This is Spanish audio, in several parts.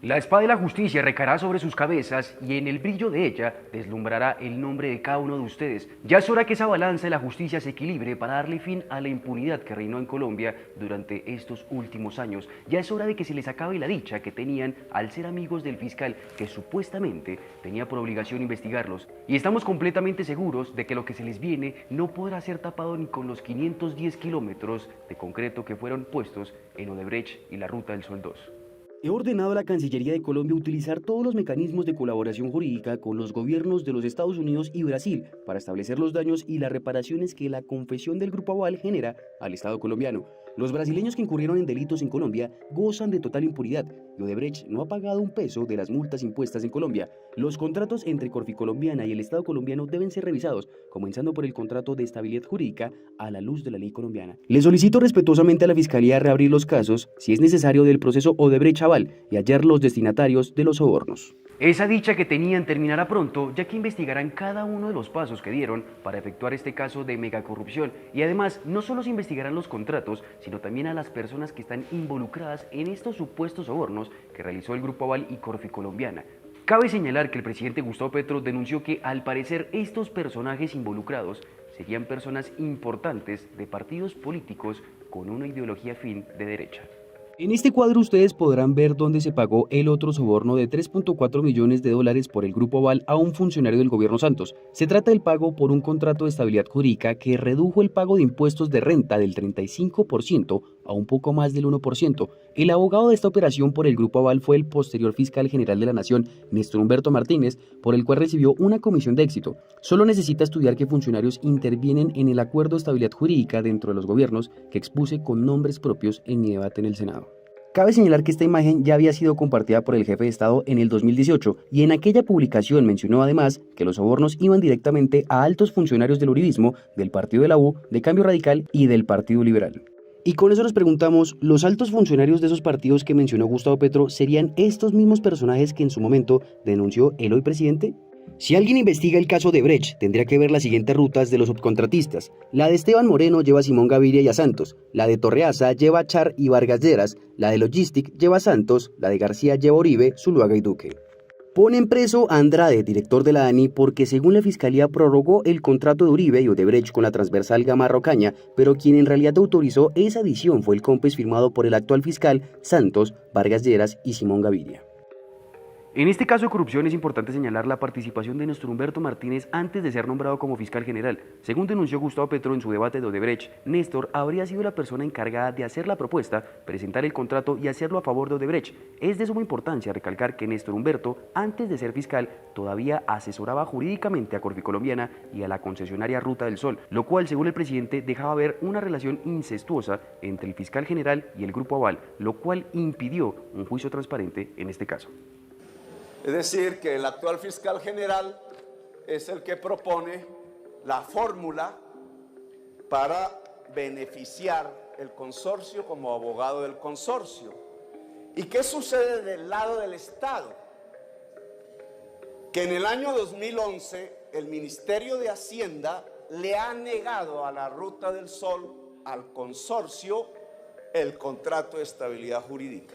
La espada de la justicia recaerá sobre sus cabezas y en el brillo de ella deslumbrará el nombre de cada uno de ustedes. Ya es hora que esa balanza de la justicia se equilibre para darle fin a la impunidad que reinó en Colombia durante estos últimos años. Ya es hora de que se les acabe la dicha que tenían al ser amigos del fiscal que supuestamente tenía por obligación investigarlos. Y estamos completamente seguros de que lo que se les viene no podrá ser tapado ni con los 510 kilómetros de concreto que fueron puestos en Odebrecht y la Ruta del Sol 2. He ordenado a la Cancillería de Colombia utilizar todos los mecanismos de colaboración jurídica con los gobiernos de los Estados Unidos y Brasil para establecer los daños y las reparaciones que la confesión del Grupo Aval genera al Estado colombiano. Los brasileños que incurrieron en delitos en Colombia gozan de total impunidad y Odebrecht no ha pagado un peso de las multas impuestas en Colombia. Los contratos entre Corficolombiana y el Estado colombiano deben ser revisados, comenzando por el contrato de estabilidad jurídica a la luz de la ley colombiana. Le solicito respetuosamente a la Fiscalía reabrir los casos, si es necesario, del proceso Odebrecht-Aval y hallar los destinatarios de los sobornos. Esa dicha que tenían terminará pronto, ya que investigarán cada uno de los pasos que dieron para efectuar este caso de megacorrupción. Y además, no solo se investigarán los contratos, sino también a las personas que están involucradas en estos supuestos sobornos que realizó el Grupo Aval y Corficolombiana. Cabe señalar que el presidente Gustavo Petro denunció que, al parecer, estos personajes involucrados serían personas importantes de partidos políticos con una ideología afín de derecha. En este cuadro ustedes podrán ver dónde se pagó el otro soborno de 3.4 millones de dólares por el Grupo Aval a un funcionario del gobierno Santos. Se trata del pago por un contrato de estabilidad jurídica que redujo el pago de impuestos de renta del 35% a un poco más del 1%. El abogado de esta operación por el Grupo Aval fue el posterior fiscal general de la Nación, Néstor Humberto Martínez, por el cual recibió una comisión de éxito. Solo necesita estudiar qué funcionarios intervienen en el acuerdo de estabilidad jurídica dentro de los gobiernos que expuse con nombres propios en mi debate en el Senado. Cabe señalar que esta imagen ya había sido compartida por el jefe de Estado en el 2018 y en aquella publicación mencionó además que los sobornos iban directamente a altos funcionarios del uribismo, del Partido de la U, de Cambio Radical y del Partido Liberal. Y con eso nos preguntamos, ¿los altos funcionarios de esos partidos que mencionó Gustavo Petro serían estos mismos personajes que en su momento denunció el hoy presidente? Si alguien investiga el caso de Brecht, tendría que ver las siguientes rutas de los subcontratistas. La de Esteban Moreno lleva a Simón Gaviria y a Santos, la de Torreaza lleva a Char y Vargas Lleras, la de Logistic lleva a Santos, la de García lleva a Uribe, Zuluaga y Duque. Ponen preso a Andrade, director de la ANI, porque según la Fiscalía prorrogó el contrato de Uribe y Odebrecht con la transversal Gamarra-Ocaña, pero quien en realidad autorizó esa adición fue el COMPES firmado por el actual fiscal Santos, Vargas Lleras y Simón Gaviria. En este caso de corrupción es importante señalar la participación de Néstor Humberto Martínez antes de ser nombrado como fiscal general. Según denunció Gustavo Petro en su debate de Odebrecht, Néstor habría sido la persona encargada de hacer la propuesta, presentar el contrato y hacerlo a favor de Odebrecht. Es de suma importancia recalcar que Néstor Humberto, antes de ser fiscal, todavía asesoraba jurídicamente a Corficolombiana y a la concesionaria Ruta del Sol, lo cual, según el presidente, dejaba ver una relación incestuosa entre el fiscal general y el Grupo Aval, lo cual impidió un juicio transparente en este caso. Es decir, que el actual fiscal general es el que propone la fórmula para beneficiar el consorcio como abogado del consorcio. ¿Y qué sucede del lado del Estado? Que en el año 2011 el Ministerio de Hacienda le ha negado a la Ruta del Sol, al consorcio, el contrato de estabilidad jurídica.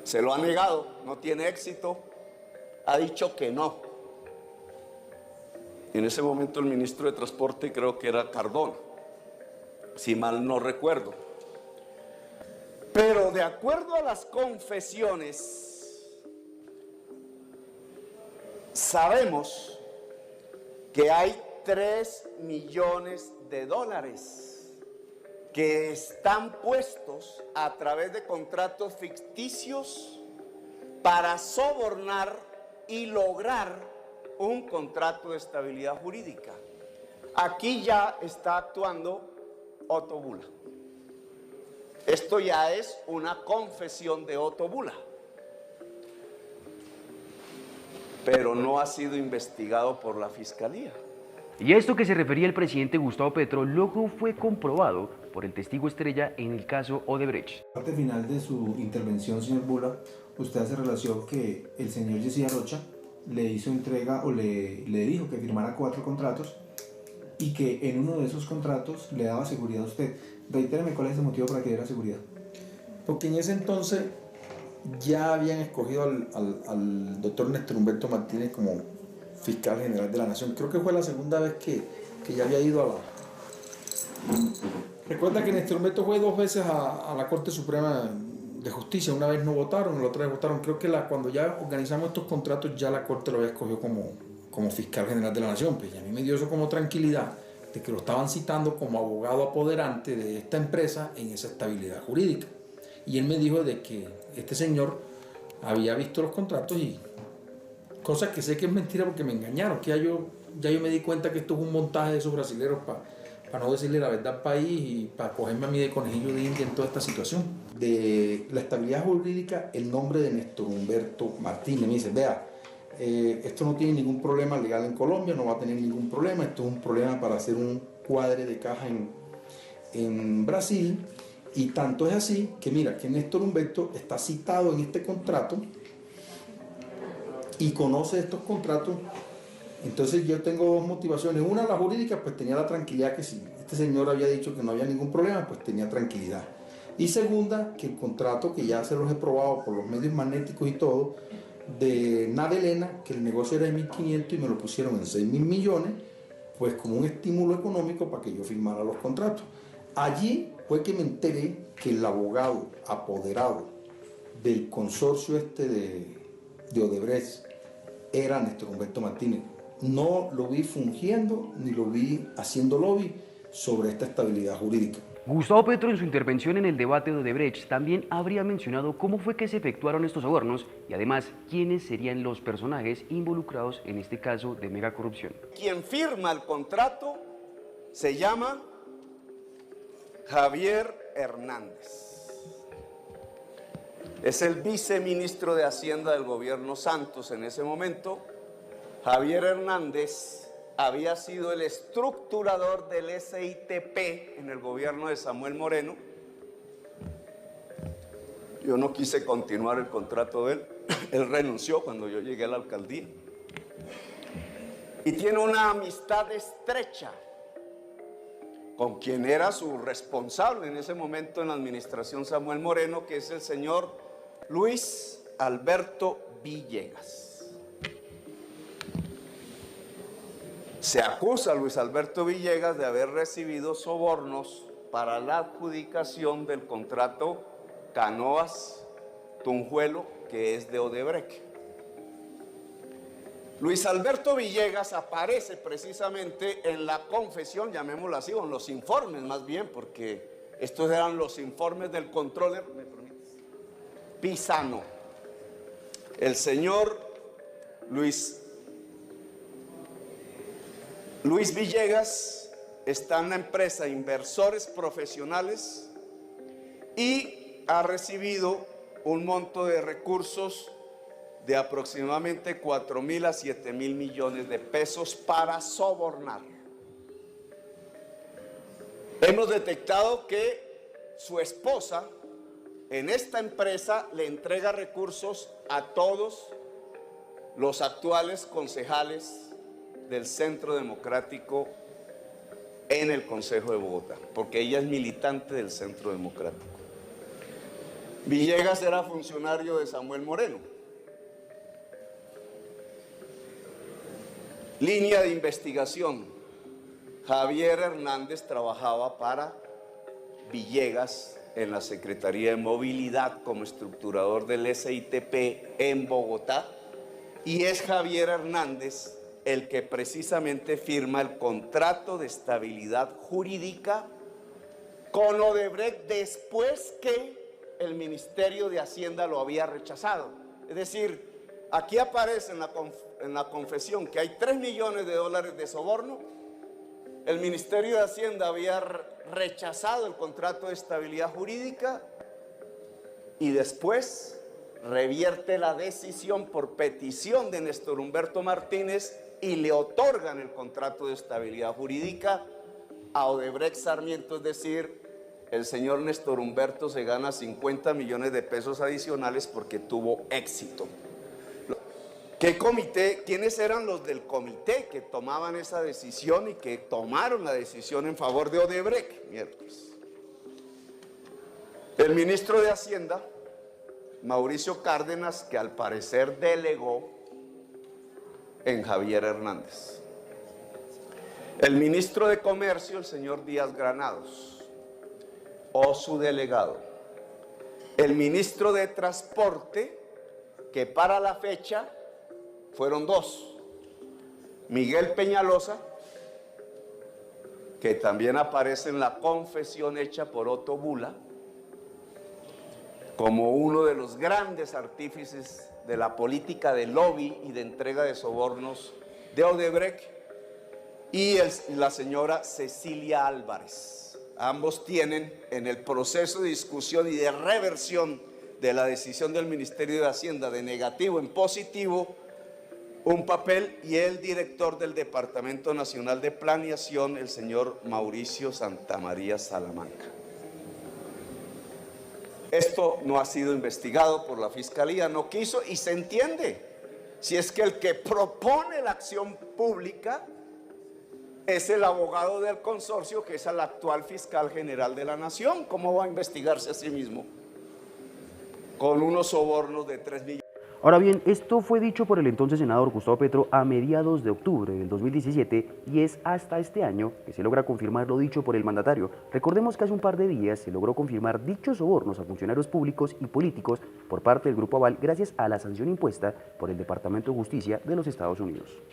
Se lo ha negado, no tiene éxito, ha dicho que no. En ese momento el ministro de Transporte creo que era Cardona, si mal no recuerdo. Pero de acuerdo a las confesiones, sabemos que hay 3 millones de dólares que están puestos a través de contratos ficticios para sobornar y lograr un contrato de estabilidad jurídica. Aquí ya está actuando Otto Bula. Esto ya es una confesión de Otto Bula, pero no ha sido investigado por la Fiscalía. Y a esto que se refería el presidente Gustavo Petro luego fue comprobado por el testigo estrella en el caso Odebrecht. En la parte final de su intervención, señor Bula, usted hace relación que el señor Jessy Arocha le hizo entrega o le dijo que firmara 4 contratos y que en uno de esos contratos le daba seguridad a usted. Reitéreme cuál es el motivo para que diera seguridad. Porque en ese entonces ya habían escogido al doctor Néstor Humberto Martínez como fiscal general de la Nación. Creo que fue la segunda vez que ya había ido a la... Recuerda que Néstor Humberto fue 2 veces a la Corte Suprema de Justicia. Una vez no votaron, la otra vez votaron. Creo que cuando ya organizamos estos contratos, ya la Corte lo había escogido como fiscal general de la Nación. Pues, y a mí me dio eso como tranquilidad de que lo estaban citando como abogado apoderante de esta empresa en esa estabilidad jurídica. Y él me dijo de que este señor había visto los contratos y cosas que sé que es mentira porque me engañaron, que ya yo me di cuenta que esto es un montaje de esos brasileños para no decirle la verdad al país y para cogerme a mí de conejillo de India en toda esta situación. De la estabilidad jurídica, el nombre de Néstor Humberto Martínez. Me dice, vea, esto no tiene ningún problema legal en Colombia, no va a tener ningún problema, esto es un problema para hacer un cuadre de caja en Brasil. Y tanto es así que mira, que Néstor Humberto está citado en este contrato y conoce estos contratos. Entonces yo tengo 2 motivaciones. Una, la jurídica, pues tenía la tranquilidad que si este señor había dicho que no había ningún problema, pues tenía tranquilidad. Y segunda, que el contrato, que ya se los he probado por los medios magnéticos y todo, de Nadelena, que el negocio era de 1.500 y me lo pusieron en 6.000 millones, pues como un estímulo económico para que yo firmara los contratos. Allí fue que me enteré que el abogado apoderado del consorcio de Odebrecht era Néstor Humberto Martínez. No lo vi fungiendo ni lo vi haciendo lobby sobre esta estabilidad jurídica. Gustavo Petro, en su intervención en el debate de Odebrecht, también habría mencionado cómo fue que se efectuaron estos sobornos y además quiénes serían los personajes involucrados en este caso de megacorrupción. Quien firma el contrato se llama Javier Hernández. Es el viceministro de Hacienda del gobierno Santos en ese momento. Javier Hernández había sido el estructurador del SITP en el gobierno de Samuel Moreno. Yo no quise continuar el contrato de él. Él renunció cuando yo llegué a la alcaldía. Y tiene una amistad estrecha con quien era su responsable en ese momento en la administración Samuel Moreno, que es el señor Luis Alberto Villegas. Se acusa a Luis Alberto Villegas de haber recibido sobornos para la adjudicación del contrato Canoas-Tunjuelo, que es de Odebrecht. Luis Alberto Villegas aparece precisamente en la confesión, llamémoslo así, o en los informes más bien, porque estos eran los informes del controller, ¿me permites? Pisano. El señor Luis Villegas está en la empresa Inversores Profesionales y ha recibido un monto de recursos de aproximadamente 4.000 a 7.000 millones de pesos para sobornar. Hemos detectado que su esposa en esta empresa le entrega recursos a todos los actuales concejales del Centro Democrático en el Consejo de Bogotá, porque ella es militante del Centro Democrático. Villegas era funcionario de Samuel Moreno. Línea de investigación. Javier Hernández trabajaba para Villegas en la Secretaría de Movilidad como estructurador del SITP en Bogotá, y es Javier Hernández el que precisamente firma el contrato de estabilidad jurídica con Odebrecht después que el Ministerio de Hacienda lo había rechazado. Es decir, aquí aparece en la confesión que hay 3 millones de dólares de soborno. El Ministerio de Hacienda había rechazado el contrato de estabilidad jurídica y después revierte la decisión por petición de Néstor Humberto Martínez y le otorgan el contrato de estabilidad jurídica a Odebrecht Sarmiento, es decir, el señor Néstor Humberto se gana 50 millones de pesos adicionales porque tuvo éxito. ¿Qué comité? ¿Quiénes eran los del comité que tomaban esa decisión y que tomaron la decisión en favor de Odebrecht? Miércoles. El ministro de Hacienda, Mauricio Cárdenas, que al parecer delegó en Javier Hernández. El ministro de Comercio, el señor Díaz Granados, o su delegado. El ministro de Transporte, que para la fecha fueron dos. Miguel Peñalosa, que también aparece en la confesión hecha por Otto Bula, como uno de los grandes artífices de la política de lobby y de entrega de sobornos de Odebrecht, y la señora Cecilia Álvarez. Ambos tienen en el proceso de discusión y de reversión de la decisión del Ministerio de Hacienda de negativo en positivo un papel, y el director del Departamento Nacional de Planeación, el señor Mauricio Santamaría Salamanca. Esto no ha sido investigado por la Fiscalía, no quiso, y se entiende. Si es que el que propone la acción pública es el abogado del consorcio, que es el actual fiscal general de la Nación. ¿Cómo va a investigarse a sí mismo con unos sobornos de 3 millones? Ahora bien, esto fue dicho por el entonces senador Gustavo Petro a mediados de octubre del 2017 y es hasta este año que se logra confirmar lo dicho por el mandatario. Recordemos que hace un par de días se logró confirmar dichos sobornos a funcionarios públicos y políticos por parte del Grupo Aval gracias a la sanción impuesta por el Departamento de Justicia de los Estados Unidos.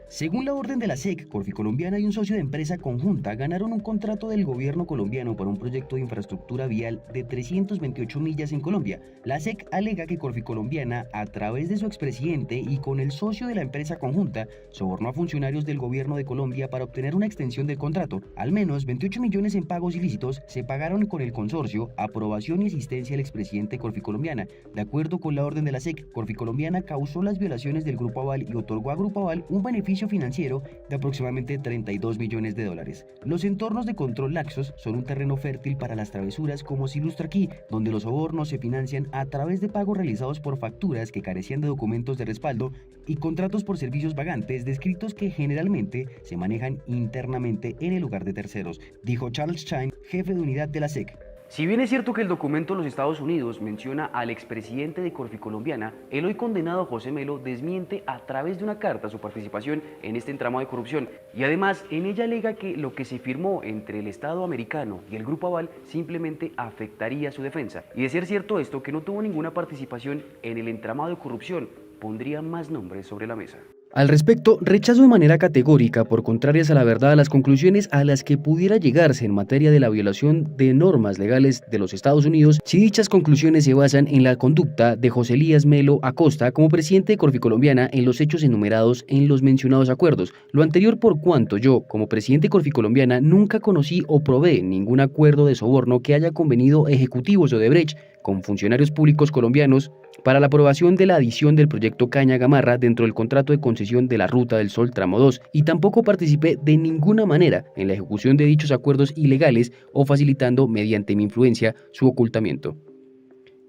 Según la orden de la SEC, Corficolombiana y un socio de empresa conjunta ganaron un contrato del gobierno colombiano para un proyecto de infraestructura vial de 328 millas en Colombia. La SEC alega que Corficolombiana, a través de su expresidente y con el socio de la empresa conjunta, sobornó a funcionarios del gobierno de Colombia para obtener una extensión del contrato. Al menos 28 millones en pagos ilícitos se pagaron con el consorcio, aprobación y asistencia del expresidente Corficolombiana. De acuerdo con la orden de la SEC, Corficolombiana causó las violaciones del Grupo Aval y otorgó a Grupo Aval un beneficio financiero de aproximadamente 32 millones de dólares. Los entornos de control laxos son un terreno fértil para las travesuras, como se ilustra aquí, donde los sobornos se financian a través de pagos realizados por facturas que carecían de documentos de respaldo y contratos por servicios vagantes descritos que generalmente se manejan internamente en el lugar de terceros, dijo Charles Chine, jefe de unidad de la SEC. Si bien es cierto que el documento de los Estados Unidos menciona al expresidente de Corficolombiana, el hoy condenado José Melo desmiente a través de una carta su participación en este entramado de corrupción y además en ella alega que lo que se firmó entre el Estado americano y el Grupo Aval simplemente afectaría su defensa. Y de ser cierto esto, que no tuvo ninguna participación en el entramado de corrupción, pondría más nombres sobre la mesa. Al respecto, rechazo de manera categórica, por contrarias a la verdad, las conclusiones a las que pudiera llegarse en materia de la violación de normas legales de los Estados Unidos si dichas conclusiones se basan en la conducta de José Elías Melo Acosta como presidente de Corficolombiana en los hechos enumerados en los mencionados acuerdos. Lo anterior por cuanto yo, como presidente de Corficolombiana, nunca conocí o probé ningún acuerdo de soborno que haya convenido ejecutivos de Odebrecht con funcionarios públicos colombianos para la aprobación de la adición del proyecto Caña Gamarra dentro del contrato de concesión de la Ruta del Sol Tramo 2, y tampoco participé de ninguna manera en la ejecución de dichos acuerdos ilegales o facilitando mediante mi influencia su ocultamiento.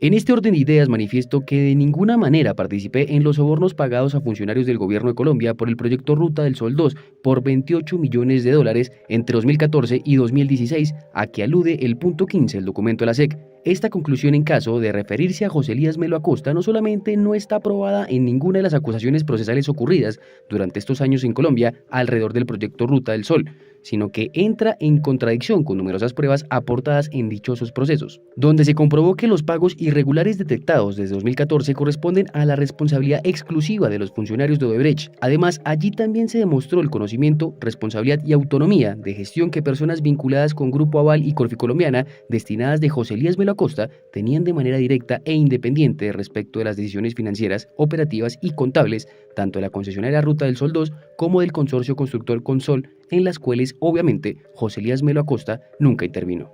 En este orden de ideas manifiesto que de ninguna manera participé en los sobornos pagados a funcionarios del gobierno de Colombia por el proyecto Ruta del Sol 2 por 28 millones de dólares entre 2014 y 2016, a que alude el punto 15 del documento de la SEC. Esta conclusión, en caso de referirse a José Elías Melo Acosta, no solamente no está aprobada en ninguna de las acusaciones procesales ocurridas durante estos años en Colombia alrededor del proyecto Ruta del Sol, sino que entra en contradicción con numerosas pruebas aportadas en dichosos procesos, donde se comprobó que los pagos irregulares detectados desde 2014 corresponden a la responsabilidad exclusiva de los funcionarios de Odebrecht. Además, allí también se demostró el conocimiento, responsabilidad y autonomía de gestión que personas vinculadas con Grupo Aval y Corficolombiana, destinadas de José Elías Melo Acosta, tenían de manera directa e independiente respecto de las decisiones financieras, operativas y contables, tanto de la concesionaria Ruta del Sol 2 como del consorcio constructor Consol, en las cuales, obviamente, José Elías Melo Acosta nunca intervino.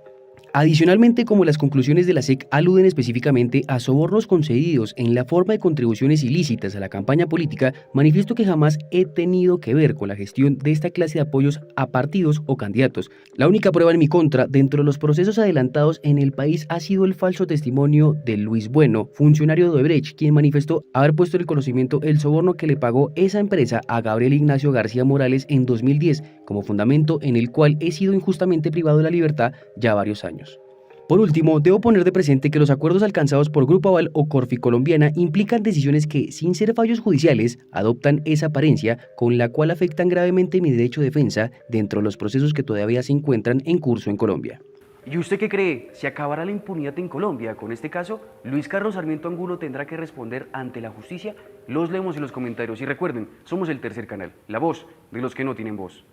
Adicionalmente, como las conclusiones de la SEC aluden específicamente a sobornos concedidos en la forma de contribuciones ilícitas a la campaña política, manifiesto que jamás he tenido que ver con la gestión de esta clase de apoyos a partidos o candidatos. La única prueba en mi contra dentro de los procesos adelantados en el país ha sido el falso testimonio de Luis Bueno, funcionario de Odebrecht, quien manifestó haber puesto en el conocimiento el soborno que le pagó esa empresa a Gabriel Ignacio García Morales en 2010, como fundamento en el cual he sido injustamente privado de la libertad ya varios años. Por último, debo poner de presente que los acuerdos alcanzados por Grupo Aval o Corfi Colombiana implican decisiones que, sin ser fallos judiciales, adoptan esa apariencia con la cual afectan gravemente mi derecho de defensa dentro de los procesos que todavía se encuentran en curso en Colombia. ¿Y usted qué cree? ¿Se acabará la impunidad en Colombia con este caso? ¿Luis Carlos Sarmiento Angulo tendrá que responder ante la justicia? Los leemos en los comentarios y recuerden, somos el Tercer Canal, la voz de los que no tienen voz.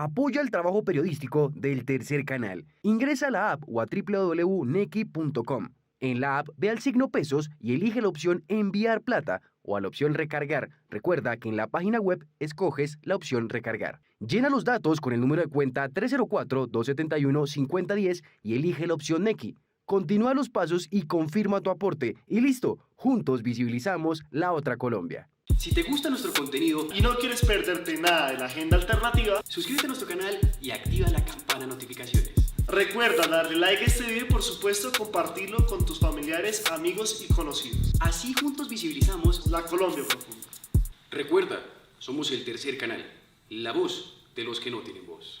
Apoya el trabajo periodístico del Tercer Canal. Ingresa a la app o a www.nequi.com. En la app ve al signo pesos y elige la opción enviar plata o a la opción recargar. Recuerda que en la página web escoges la opción recargar. Llena los datos con el número de cuenta 304-271-5010 y elige la opción Nequi. Continúa los pasos y confirma tu aporte. Y listo, juntos visibilizamos la otra Colombia. Si te gusta nuestro contenido y no quieres perderte nada de la agenda alternativa, suscríbete a nuestro canal y activa la campana de notificaciones. Recuerda darle like a este video y por supuesto compartirlo con tus familiares, amigos y conocidos. Así juntos visibilizamos la Colombia profunda. Recuerda, somos el Tercer Canal, la voz de los que no tienen voz.